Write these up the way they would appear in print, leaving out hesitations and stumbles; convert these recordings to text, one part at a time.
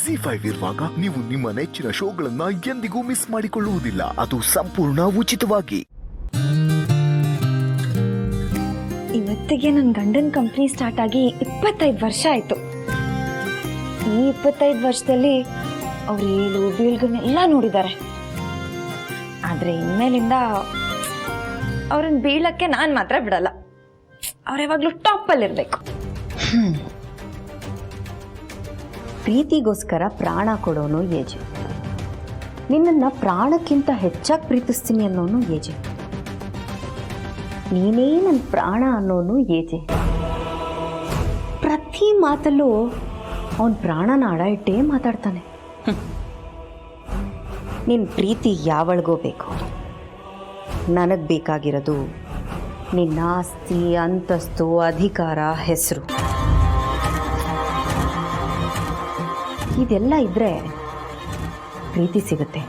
ZEE5 ಇರುವಾಗ ನೀವು ನಿಮ್ಮ ನೆಚ್ಚಿನ ಶೋಗಳನ್ನ ಎಂದಿಗೂ ಮಿಸ್ ಮಾಡಿಕೊಳ್ಳುವುದಿಲ್ಲ. ಅದು ಸಂಪೂರ್ಣ ಉಚಿತವಾಗಿ. ಇವತ್ತಿಗೆ ನನ್ನ ಗಂಡನ ಕಂಪ್ನಿ ಸ್ಟಾರ್ಟ್ ಆಗಿ 25 ವರ್ಷ ಆಯ್ತು. ಈ 25 ವರ್ಷದಲ್ಲಿ ಅವ್ರು ಏಳು ಬೀಳ್ಗನ್ನೆಲ್ಲ ನೋಡಿದ್ದಾರೆ. ಆದ್ರೆ ಇನ್ಮೇಲಿಂದ ಅವ್ರನ್ನ ಬೀಳಕ್ಕೆ ನಾನು ಮಾತ್ರ ಬಿಡಲ್ಲ. ಅವ್ರು ಯಾವಾಗ್ಲೂ ಟಾಪಲ್ಲಿರ್ಬೇಕು. ಪ್ರೀತಿಗೋಸ್ಕರ ಪ್ರಾಣ ಕೊಡೋನು ಏಜೆ, ನಿನ್ನನ್ನು ಪ್ರಾಣಕ್ಕಿಂತ ಹೆಚ್ಚಾಗಿ ಪ್ರೀತಿಸ್ತೀನಿ ಅನ್ನೋನು ಏಜೆ, ನೀನೇ ನನ್ನ ಪ್ರಾಣ ಅನ್ನೋನು ಏಜೆ. ಪ್ರತಿ ಮಾತಲ್ಲೂ ಅವನ ಪ್ರಾಣನ ಅಡ ಇಟ್ಟೇ ಮಾತಾಡ್ತಾನೆ. ನಿನ್ನ ಪ್ರೀತಿ ಯಾವಳಿಗೋ ಬೇಕು, ನನಗೆ ಬೇಕಾಗಿರೋದು ನಿನ್ನ ಆಸ್ತಿ, ಅಂತಸ್ತು, ಅಧಿಕಾರ, ಹೆಸರು. ಇದೆಲ್ಲ ಇದ್ದರೆ ಪ್ರೀತಿ ಸಿಗುತ್ತೆ.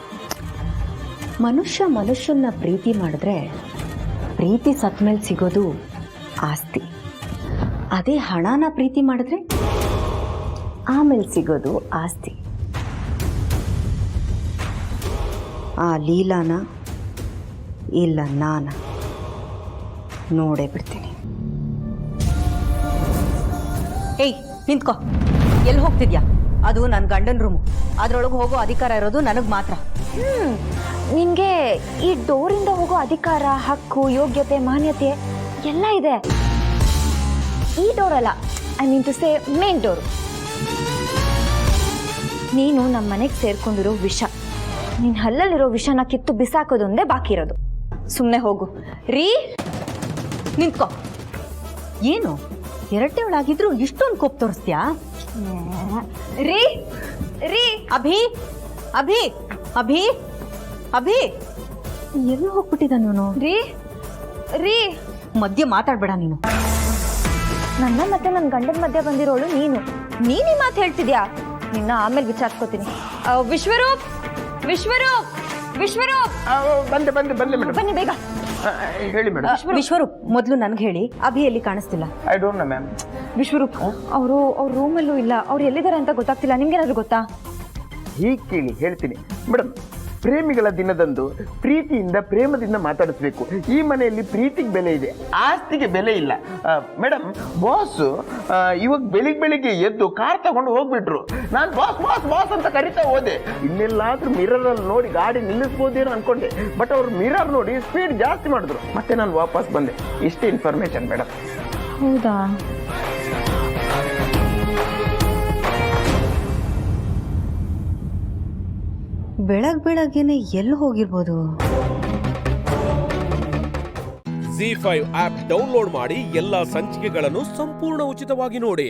ಮನುಷ್ಯನ ಪ್ರೀತಿ ಮಾಡಿದ್ರೆ ಪ್ರೀತಿ ಸತ್ಮೇಲೆ ಸಿಗೋದು ಆಸ್ತಿ. ಅದೇ ಹಣನ ಪ್ರೀತಿ ಮಾಡಿದ್ರೆ ಆಮೇಲೆ ಸಿಗೋದು ಆಸ್ತಿ. ಆ ಲೀಲಾನ ಇಲ್ಲ ನಾನ ನೋಡೇ ಬಿಡ್ತೀನಿ. ಏಯ್ ನಿಂತ್ಕೋ, ಎಲ್ಲಿ ಹೋಗ್ತಿದ್ಯಾ? ಅದು ನನ್ನ ಗಂಡನ ರೂಮು, ಅದರೊಳಗೆ ಹೋಗೋ ಅಧಿಕಾರ ಇರೋದು ನನಗೆ ಮಾತ್ರ. ನಿನಗೆ ಈ ಡೋರಿಂದ ಹೋಗೋ ಅಧಿಕಾರ, ಹಕ್ಕು, ಯೋಗ್ಯತೆ, ಮಾನ್ಯತೆ ಎಲ್ಲ ಇದೆ. ಈ ಡೋರ್ ಅಲ್ಲ, I mean to say main door. ನೀನು ನಮ್ಮ ಮನೆಗೆ ಸೇರ್ಕೊಂಡಿರೋ ವಿಷ, ನಿನ್ನ ಹಲ್ಲಲ್ಲಿರೋ ವಿಷನ ಕಿತ್ತು ಬಿಸಾಕೋದೊಂದೇ ಬಾಕಿ ಇರೋದು. ಸುಮ್ಮನೆ ಹೋಗು. ರೀ ನಿಂತ್ಕೋ. ಏನು ಎರಡೇ ಒಳಗಿದ್ರು ಇಷ್ಟೊಂದು ಕೋಪ ತೋರಿಸ್ತೀಯಾ? ರೀ ರೀ ಅಭಿ ಅಭಿ ಅಭಿ ಅಭಿ ಎಲ್ಲಿ ಹೋಗ್ಬಿಟ್ಟಿದ ನೀನು? ರೀ ರೀ ಮಧ್ಯೆ ಮಾತಾಡ್ಬೇಡ ನೀನು. ನನ್ನ ಮತ್ತೆ ನನ್ನ ಗಂಡನ ಮಧ್ಯೆ ಬಂದಿರೋಳು ನೀನು. ನೀನು ಈ ಮಾತು ಹೇಳ್ತಿದ್ಯಾ? ನಿನ್ನ ಆಮೇಲೆ ವಿಚಾರಿಸ್ಕೋತೀನಿ. ವಿಶ್ವರೂಪ್ ವಿಶ್ವರೂಪ್ ವಿಶ್ವರೂಪ್ ಬಂದೆ ಬಂದೆ ಬಂದೆ ಮೇಡಮ್. ಬನ್ನಿ ಬೇಗ. ಹೇಳಿ ಮೇಡಮ್. ವಿಶ್ವರೂಪ್, ಮೊದಲು ನನಗೆ ಹೇಳಿ, ಅಭಿ ಎಲ್ಲಿ ಕಾಣಿಸ್ತಿಲ್ಲ? I don't know ma'am. Vishwaroop ಅವರು ಅವ್ರ ರೂಮಲ್ಲೂ ಇಲ್ಲ. ಅವ್ರು ಎಲ್ಲಿದ್ದಾರೆ ಅಂತ ಗೊತ್ತಾಗ್ತಿಲ್ಲ. ನಿಮ್ಗೇನಾದ್ರು ಗೊತ್ತಾ? ಹೀಗೆ ಕೇಳಿ ಹೇಳ್ತೀನಿ ಮೇಡಮ್. ಪ್ರೇಮಿಗಳ ದಿನದಂದು ಪ್ರೀತಿಯಿಂದ ಪ್ರೇಮದಿಂದ ಮಾತಾಡಿಸ್ಬೇಕು. ಈ ಮನೆಯಲ್ಲಿ ಪ್ರೀತಿಗೆ ಬೆಲೆ ಇದೆ, ಆಸ್ತಿಗೆ ಬೆಲೆ ಇಲ್ಲ. ಮೇಡಮ್, ಬಾಸು ಇವಾಗ ಬೆಳಿಗ್ಗೆ ಎದ್ದು ಕಾರ್ ತಗೊಂಡು ಹೋಗ್ಬಿಟ್ರು. ನಾನು ಬಾಸ್ ಬಾಸ್ ಬಾಸ್ ಅಂತ ಕರಿತಾ ಹೋದೆ. ಇನ್ನೆಲ್ಲಾದ್ರೂ ಮಿರರಲ್ಲಿ ನೋಡಿ ಗಾಡಿ ನಿಲ್ಲಿಸ್ಬೋದೇನೋ ಅನ್ಕೊಂಡೆ, ಬಟ್ ಅವ್ರು ಮಿರರ್ ನೋಡಿ ಸ್ಪೀಡ್ ಜಾಸ್ತಿ ಮಾಡಿದ್ರು. ಮತ್ತೆ ನಾನು ವಾಪಸ್ ಬಂದೆ. ಇಷ್ಟೇ ಇನ್ಫಾರ್ಮೇಶನ್ ಮೇಡಮ್. ಹೌದಾ? ಬೆಳಗ್ಗೆನೆ ಎಲ್ಲಿ ಹೋಗಿರ್ಬೋದು? ZEE5 ಆಪ್ ಡೌನ್ಲೋಡ್ ಮಾಡಿ ಎಲ್ಲಾ ಸಂಚಿಕೆಗಳನ್ನು ಸಂಪೂರ್ಣ ಉಚಿತವಾಗಿ ನೋಡಿ.